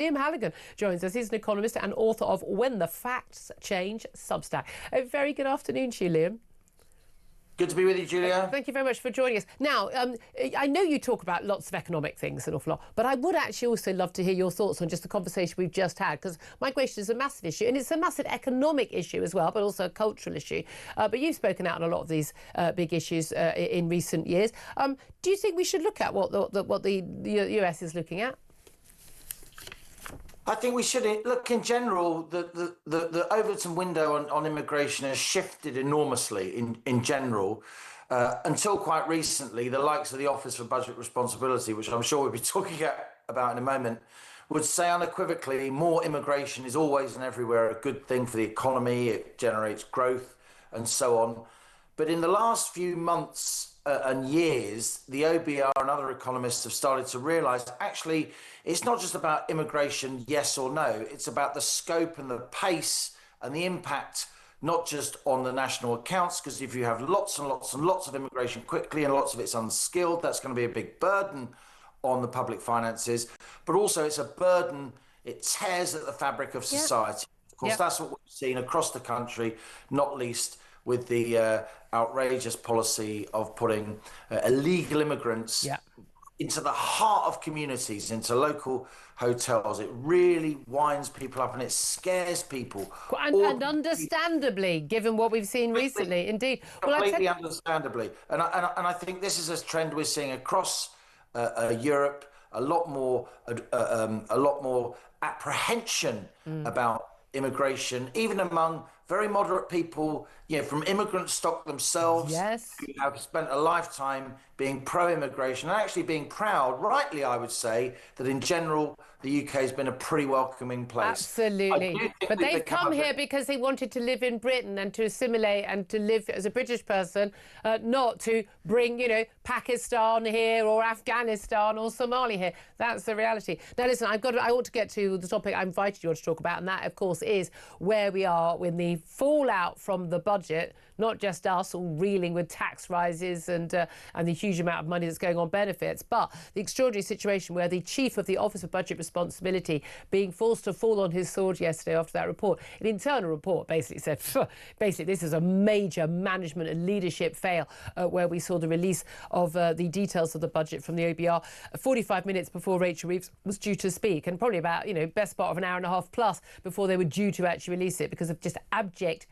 Liam Halligan joins us. He's an economist and author of When the Facts Change, Substack. A very good afternoon to you, Liam. Good to be with you, Julia. Thank you very much for joining us. Now, I know you talk about lots of economic things an awful lot, but I would actually also love to hear your thoughts on just the conversation we've just had, because migration is a massive issue, and it's a massive economic issue as well, but also a cultural issue. But you've spoken out on a lot of these big issues in recent years. Do you think we should look at what the US is looking at? I think we should look in general. The Overton window on immigration has shifted enormously in general. Until quite recently, the likes of the Office for Budget Responsibility, which I'm sure we'll be talking about in a moment, would say unequivocally more immigration is always and everywhere a good thing for the economy. It generates growth and so on. But in the last few months and years, the OBR and other economists have started to realise actually it's not just about immigration, yes or no. It's about the scope and the pace and the impact, not just on the national accounts, because if you have lots and lots and lots of immigration quickly and lots of it's unskilled, that's going to be a big burden on the public finances. But also it's a burden, it tears at the fabric of society. Of course, that's what we've seen across the country, not least with the outrageous policy of putting illegal immigrants into the heart of communities, into local hotels. It really winds people up and it scares people. And understandably, given what we've seen recently, indeed. Completely understandably. And I think this is a trend we're seeing across Europe, a lot more apprehension about immigration, even among very moderate people, from immigrant stock themselves, who have spent a lifetime being pro-immigration and actually being proud, rightly I would say, that in general the UK has been a pretty welcoming place. Absolutely. But they've come here because they wanted to live in Britain and to assimilate and to live as a British person, not to bring, Pakistan here or Afghanistan or Somalia here. That's the reality. Now, listen, I ought to get to the topic I invited you on to talk about, and that, of course, is where we are with the fallout from the budget, not just us all reeling with tax rises and the huge amount of money that's going on benefits, but the extraordinary situation where the chief of the Office of Budget Responsibility being forced to fall on his sword yesterday after that report. An internal report basically said, this is a major management and leadership fail, where we saw the release of the details of the budget from the OBR 45 minutes before Rachel Reeves was due to speak, and probably about, best part of an hour and a half plus before they were due to actually release it because of just abject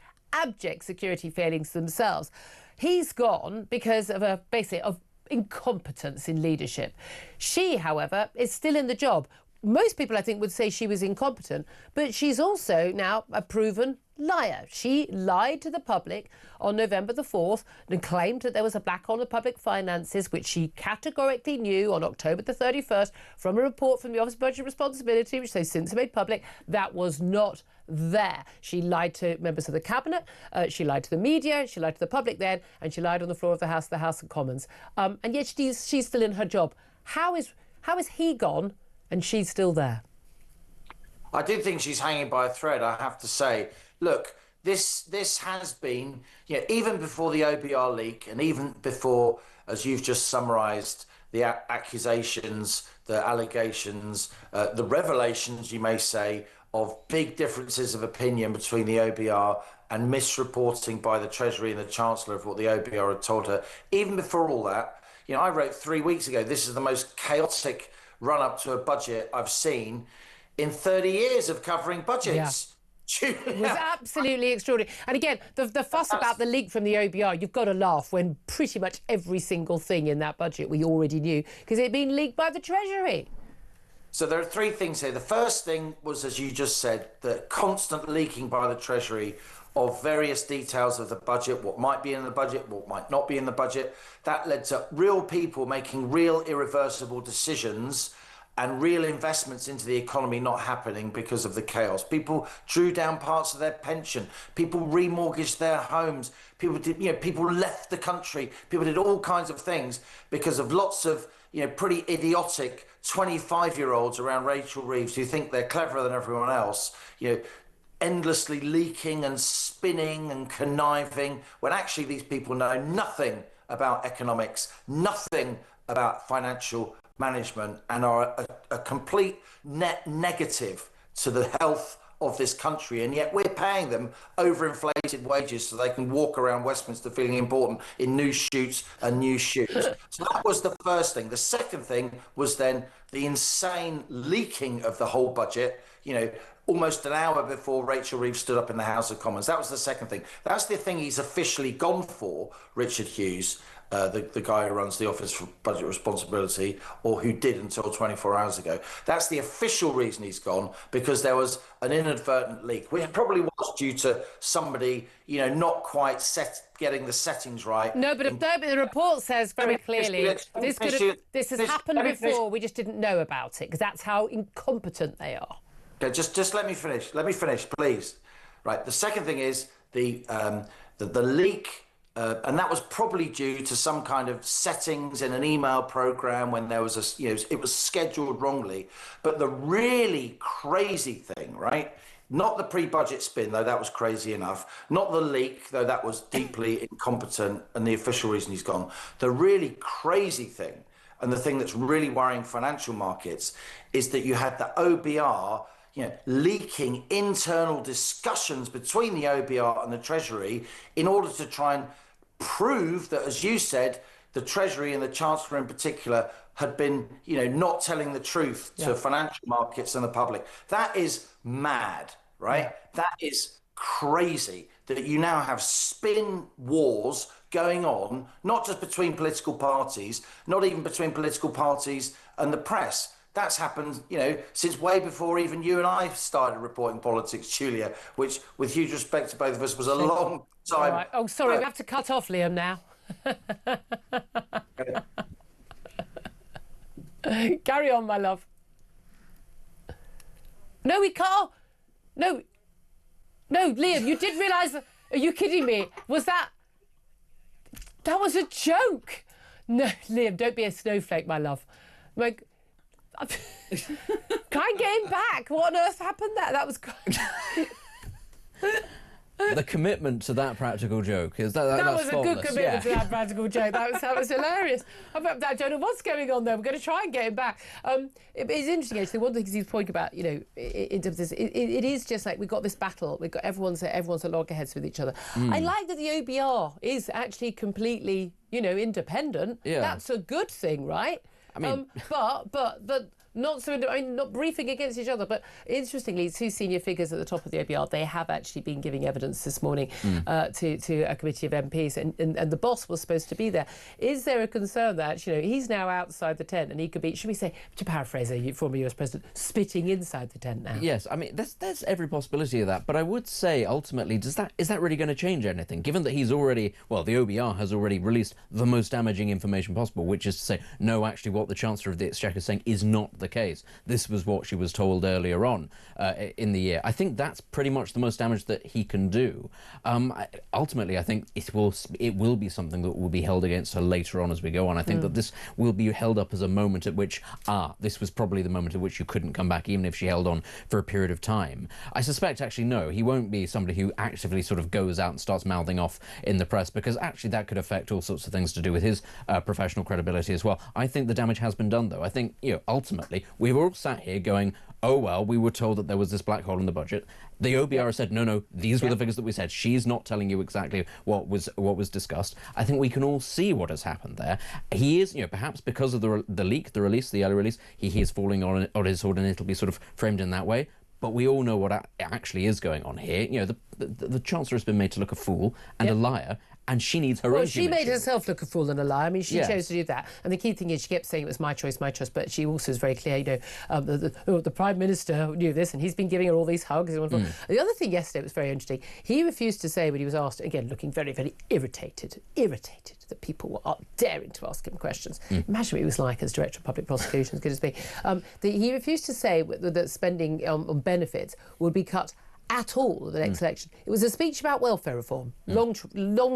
security failings themselves. He's gone because of of incompetence in leadership. She, however, is still in the job. Most people, I think, would say she was incompetent, but she's also now a proven liar. She lied to the public on November the 4th and claimed that there was a black hole in public finances, which she categorically knew on October the 31st from a report from the Office of Budget Responsibility, which they've since made public, that was not there. She lied to members of the cabinet, she lied to the media, she lied to the public then, and she lied on the floor of the House of Commons. And yet she's still in her job. How is he gone and she's still there? I do think she's hanging by a thread, I have to say. Look, this has been, even before the OBR leak and even before, as you've just summarised, the accusations, the allegations, the revelations, you may say, of big differences of opinion between the OBR and misreporting by the Treasury and the Chancellor of what the OBR had told her. Even before all that, I wrote 3 weeks ago, this is the most chaotic run-up to a budget I've seen in 30 years of covering budgets. It was absolutely extraordinary. And again, the fuss about the leak from the OBR, you've got to laugh when pretty much every single thing in that budget we already knew because it had been leaked by the Treasury. So there are three things here. The first thing was, as you just said, the constant leaking by the Treasury of various details of the budget, what might be in the budget, what might not be in the budget. That led to real people making real irreversible decisions and real investments into the economy not happening because of the chaos. People drew down parts of their pension. People remortgaged their homes. People did, people left the country. People did all kinds of things because of lots of, pretty idiotic 25-year-olds around Rachel Reeves who think they're cleverer than everyone else, endlessly leaking and spinning and conniving, when actually these people know nothing about economics, nothing about financial management and are a complete net negative to the health of this country, and yet we're paying them overinflated wages so they can walk around Westminster feeling important in new shoots and new shoes. So that was the first thing. The second thing was then the insane leaking of the whole budget, almost an hour before Rachel Reeves stood up in the House of Commons. That was the second thing. That's the thing he's officially gone for, Richard Hughes, the guy who runs the Office for Budget Responsibility, or who did until 24 hours ago. That's the official reason he's gone, because there was an inadvertent leak, which probably was due to somebody, not quite getting the settings right. No, but the report says very clearly this has happened before. We just didn't know about it because that's how incompetent they are. Okay, just let me finish. Let me finish, please. Right. The second thing is the leak. And that was probably due to some kind of settings in an email program when there was it was scheduled wrongly. But the really crazy thing, right? Not the pre-budget spin, though that was crazy enough. Not the leak, though that was deeply incompetent and the official reason he's gone. The really crazy thing, and the thing that's really worrying financial markets, is that you had the OBR leaking internal discussions between the OBR and the Treasury in order to try and prove that, as you said, the Treasury and the Chancellor in particular had been, not telling the truth to financial markets and the public. That is mad, right? Yeah. That is crazy that you now have spin wars going on, not just between political parties, not even between political parties and the press. That's happened, since way before even you and I started reporting politics, Julia, which, with huge respect to both of us, was a long time. Right. Oh, sorry, we have to cut off Liam now. Carry on, my love. No, we can't. No, Liam, you did realise... Are you kidding me? That was a joke. No, Liam, don't be a snowflake, my love. Try and get him back. What on earth happened there? That was... The commitment to that practical joke is that was a good commitment to that practical joke. That was hilarious. I don't know what's going on there. We're going to try and get him back. It's interesting, actually. One thing he was pointing about, in terms of this, it is just like we've got this battle. We've got everyone's at loggerheads with each other. I like that the OBR is actually completely, independent. Yeah. That's a good thing, right? I mean, but not so. Not briefing against each other, but interestingly, two senior figures at the top of the OBR, they have actually been giving evidence this morning to a committee of MPs, and the boss was supposed to be there. Is there a concern that he's now outside the tent and he could be, should we say, to paraphrase a former US president, spitting inside the tent now? Yes, I mean there's every possibility of that, but I would say ultimately, is that really going to change anything? Given that he's already, the OBR has already released the most damaging information possible, which is to say, no, actually, what the Chancellor of the Exchequer is saying is not the case. This was what she was told earlier on in the year. I think that's pretty much the most damage that he can do. Ultimately, I think it will be something that will be held against her later on as we go on. I think that this will be held up as a moment at which, this was probably the moment at which you couldn't come back, even if she held on for a period of time. I suspect, actually, no, he won't be somebody who actively sort of goes out and starts mouthing off in the press, because actually that could affect all sorts of things to do with his professional credibility as well. I think the damage has been done, though. I think, ultimately, we've all sat here going, oh, well, we were told that there was this black hole in the budget. The OBR said, no, these were the figures that we said. She's not telling you exactly what was discussed. I think we can all see what has happened there. He is, perhaps because of the leak, the early release, he is falling on his sword, and it'll be sort of framed in that way. But we all know what actually is going on here. The Chancellor has been made to look a fool and a liar, and she needs her own. She made herself look a fool and a liar. I mean, she chose to do that. And the key thing is she kept saying it was my choice, but she also is very clear, the Prime Minister knew this, and he's been giving her all these hugs. The other thing yesterday was very interesting. He refused to say when he was asked, again, looking very, very irritated that people were daring to ask him questions. Imagine what he was like as Director of Public Prosecutions, good as be. He refused to say that spending on benefits would be cut at all at the next election. It was a speech about welfare reform, long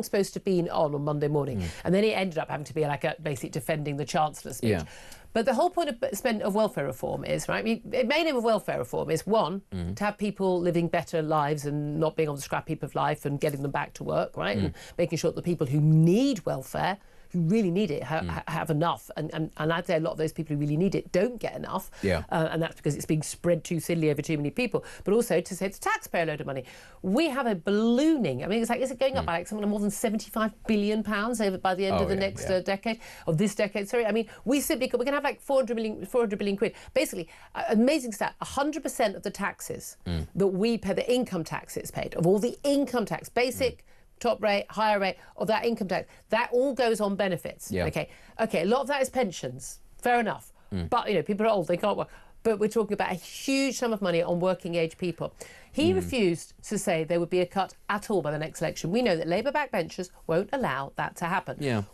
supposed to have been on Monday morning, and then it ended up having to be like a basic defending the Chancellor's speech. Yeah. But the whole point of welfare reform is, right, the main aim of welfare reform is, one, to have people living better lives and not being on the scrap heap of life and getting them back to work, right, and making sure that the people who need welfare who really need it have enough, and I'd say a lot of those people who really need it don't get enough, and that's because it's being spread too thinly over too many people, but also to save the taxpayer a load of money. We have a ballooning, I mean, it's like, is it going up by like something more than £75 billion over by the end of the next decade, of this decade, sorry. I mean, we're going to have like 400 billion quid. Basically, amazing stat, 100% of the taxes that we pay, the income taxes paid, of all the income tax, basic, top rate, higher rate of that income tax, that all goes on benefits. Okay, a lot of that is pensions, fair enough. But, you know, people are old, they can't work. But we're talking about a huge sum of money on working age people. He refused to say there would be a cut at all by the next election. We know that Labour backbenchers won't allow that to happen.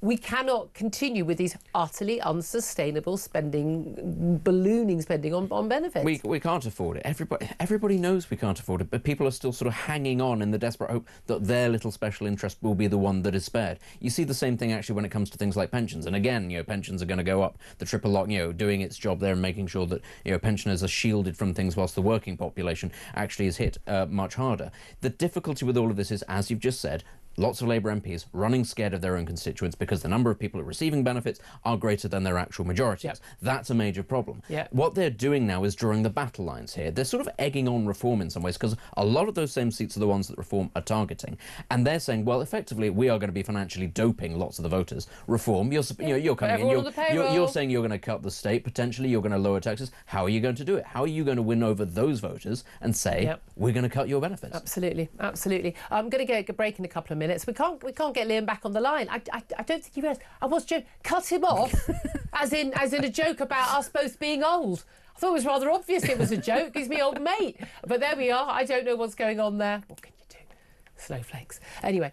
We cannot continue with these utterly unsustainable ballooning spending on benefits. We can't afford it. Everybody knows we can't afford it, but people are still sort of hanging on in the desperate hope that their little special interest will be the one that is spared. You see the same thing actually when it comes to things like pensions. And again, you know, pensions are going to go up. The triple lock, you know, doing its job there and making sure that, you know, pensioners are shielded from things whilst the working population actually is hit much harder. The difficulty with all of this is, as you've just said, lots of Labour MPs running scared of their own constituents because the number of people receiving benefits are greater than their actual majorities. That's a major problem. What they're doing now is drawing the battle lines here. They're sort of egging on reform in some ways because a lot of those same seats are the ones that reform are targeting. And they're saying, well, effectively, we are going to be financially doping lots of the voters. Reform, you're coming in, you're saying you're going to cut the state, potentially you're going to lower taxes. How are you going to do it? How are you going to win over those voters and say, we're going to cut your benefits? Absolutely. I'm going to go a break in a couple of minutes. We can't get Liam back on the line. I don't think you realised. I was joking. Cut him off, as in a joke about us both being old. I thought it was rather obvious it was a joke. He's my old mate. But there we are. I don't know what's going on there. What can you do? Snowflakes. Anyway.